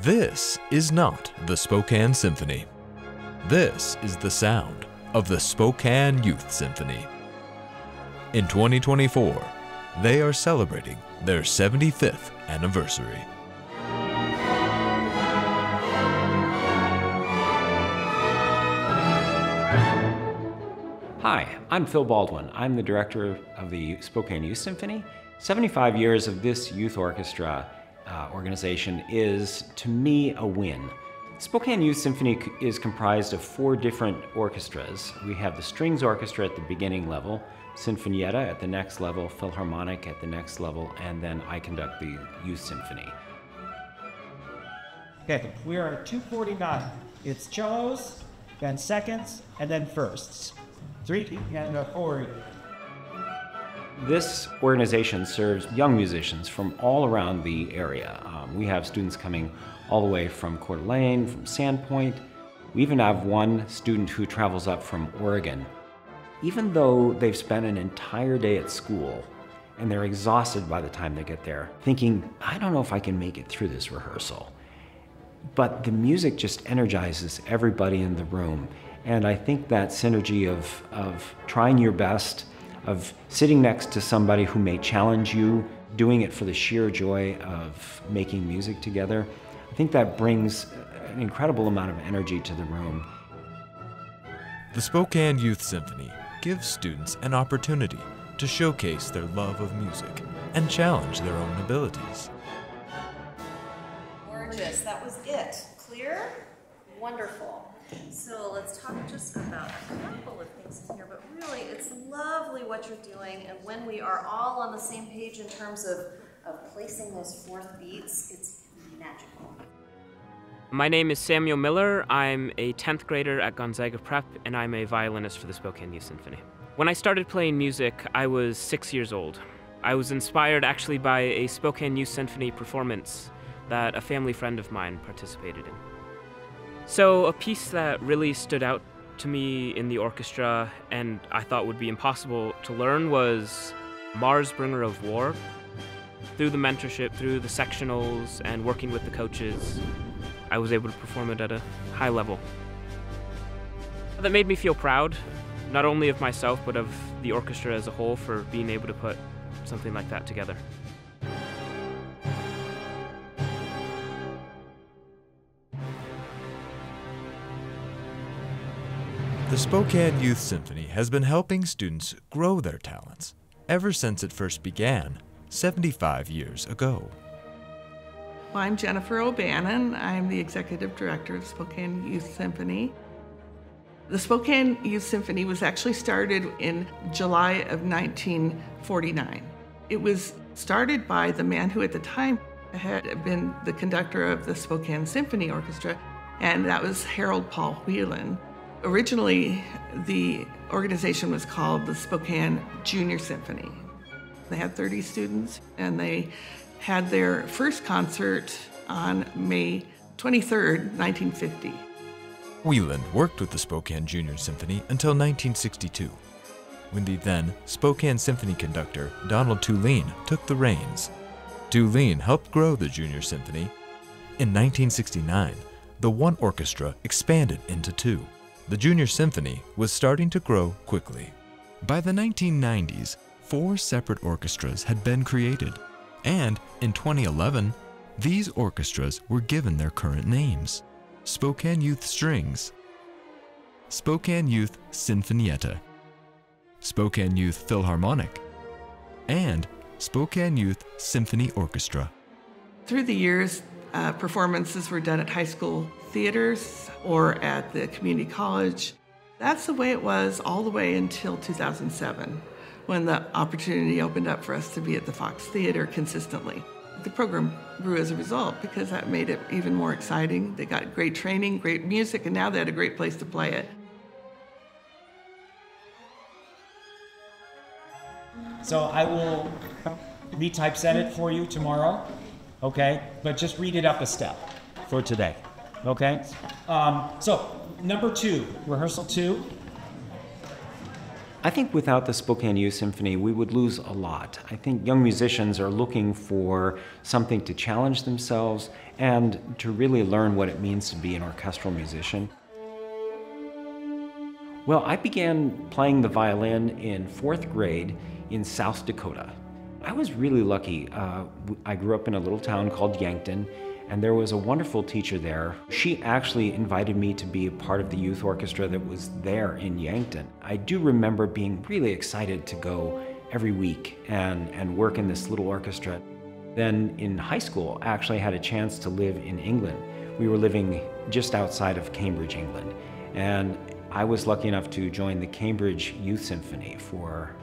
This is not the Spokane Symphony. This is the sound of the Spokane Youth Symphony. In 2024, they are celebrating their 75th anniversary. Hi, I'm Phil Baldwin. I'm the director of the Spokane Youth Symphony. 75 years of this youth orchestra organization is, to me, a win. Spokane Youth Symphony is comprised of 4 different orchestras. We have the strings orchestra at the beginning level, Sinfonietta at the next level, Philharmonic at the next level, and then I conduct the Youth Symphony. Okay, we are at 249. It's cellos, then seconds, and then firsts. 3 and 4. This organization serves young musicians from all around the area. We have students coming all the way from Coeur d'Alene, from Sandpoint. We even have one student who travels up from Oregon. Even though they've spent an entire day at school and they're exhausted by the time they get there, thinking, I don't know if I can make it through this rehearsal. But the music just energizes everybody in the room. And I think that synergy of trying your best, of sitting next to somebody who may challenge you, doing it for the sheer joy of making music together, I think that brings an incredible amount of energy to the room. The Spokane Youth Symphony gives students an opportunity to showcase their love of music and challenge their own abilities. Gorgeous, that was it. Clear? Wonderful. So let's talk just about a couple of things in here, but really it's lovely what you're doing, and when we are all on the same page in terms of placing those 4th beats, it's magical. My name is Samuel Miller. I'm a 10th grader at Gonzaga Prep, and I'm a violinist for the Spokane Youth Symphony. When I started playing music, I was 6 years old. I was inspired actually by a Spokane Youth Symphony performance that a family friend of mine participated in. So a piece that really stood out to me in the orchestra and I thought would be impossible to learn was Mars, Bringer of War. Through the mentorship, through the sectionals, and working with the coaches, I was able to perform it at a high level. That made me feel proud, not only of myself, but of the orchestra as a whole for being able to put something like that together. The Spokane Youth Symphony has been helping students grow their talents ever since it first began 75 years ago. Well, I'm Jennifer O'Bannon. I'm the Executive Director of Spokane Youth Symphony. The Spokane Youth Symphony was actually started in July of 1949. It was started by the man who at the time had been the conductor of the Spokane Symphony Orchestra, and that was Harold Paul Whelan. Originally, the organization was called the Spokane Junior Symphony. They had 30 students, and they had their first concert on May 23rd, 1950. Whelan worked with the Spokane Junior Symphony until 1962, when the then Spokane Symphony conductor Donald Tulane took the reins. Tulane helped grow the Junior Symphony. In 1969, the one orchestra expanded into 2. The Junior Symphony was starting to grow quickly. By the 1990s, 4 separate orchestras had been created, and in 2011, these orchestras were given their current names: Spokane Youth Strings, Spokane Youth Sinfonietta, Spokane Youth Philharmonic, and Spokane Youth Symphony Orchestra. Through the years, performances were done at high school theaters or at the community college. That's the way it was all the way until 2007, when the opportunity opened up for us to be at the Fox Theater consistently. The program grew as a result because that made it even more exciting. They got great training, great music, and now they had a great place to play it. So I will retypeset it for you tomorrow, okay? But just read it up a step for today, okay? So number 2, rehearsal 2. I think without the Spokane Youth Symphony, we would lose a lot. I think young musicians are looking for something to challenge themselves and to really learn what it means to be an orchestral musician. Well, I began playing the violin in 4th grade in South Dakota. I was really lucky. I grew up in a little town called Yankton, and there was a wonderful teacher there. She actually invited me to be a part of the youth orchestra that was there in Yankton. I do remember being really excited to go every week and work in this little orchestra. Then in high school, I actually had a chance to live in England. We were living just outside of Cambridge, England, and I was lucky enough to join the Cambridge Youth Symphony for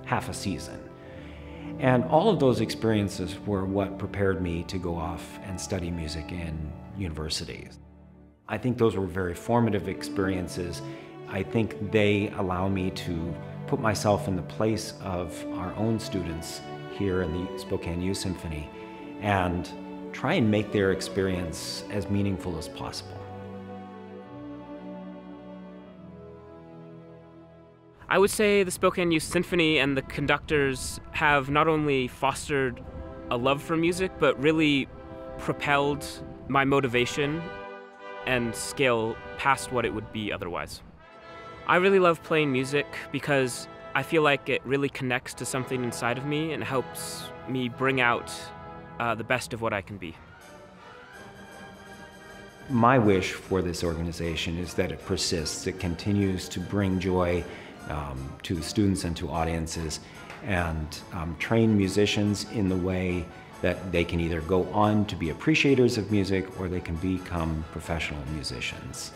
half a season. And all of those experiences were what prepared me to go off and study music in universities. I think those were very formative experiences. I think they allow me to put myself in the place of our own students here in the Spokane Youth Symphony and try and make their experience as meaningful as possible. I would say the Spokane Youth Symphony and the conductors have not only fostered a love for music, but really propelled my motivation and skill past what it would be otherwise. I really love playing music because I feel like it really connects to something inside of me and helps me bring out the best of what I can be. My wish for this organization is that it persists, it continues to bring joy to the students and to audiences, and train musicians in the way that they can either go on to be appreciators of music or they can become professional musicians.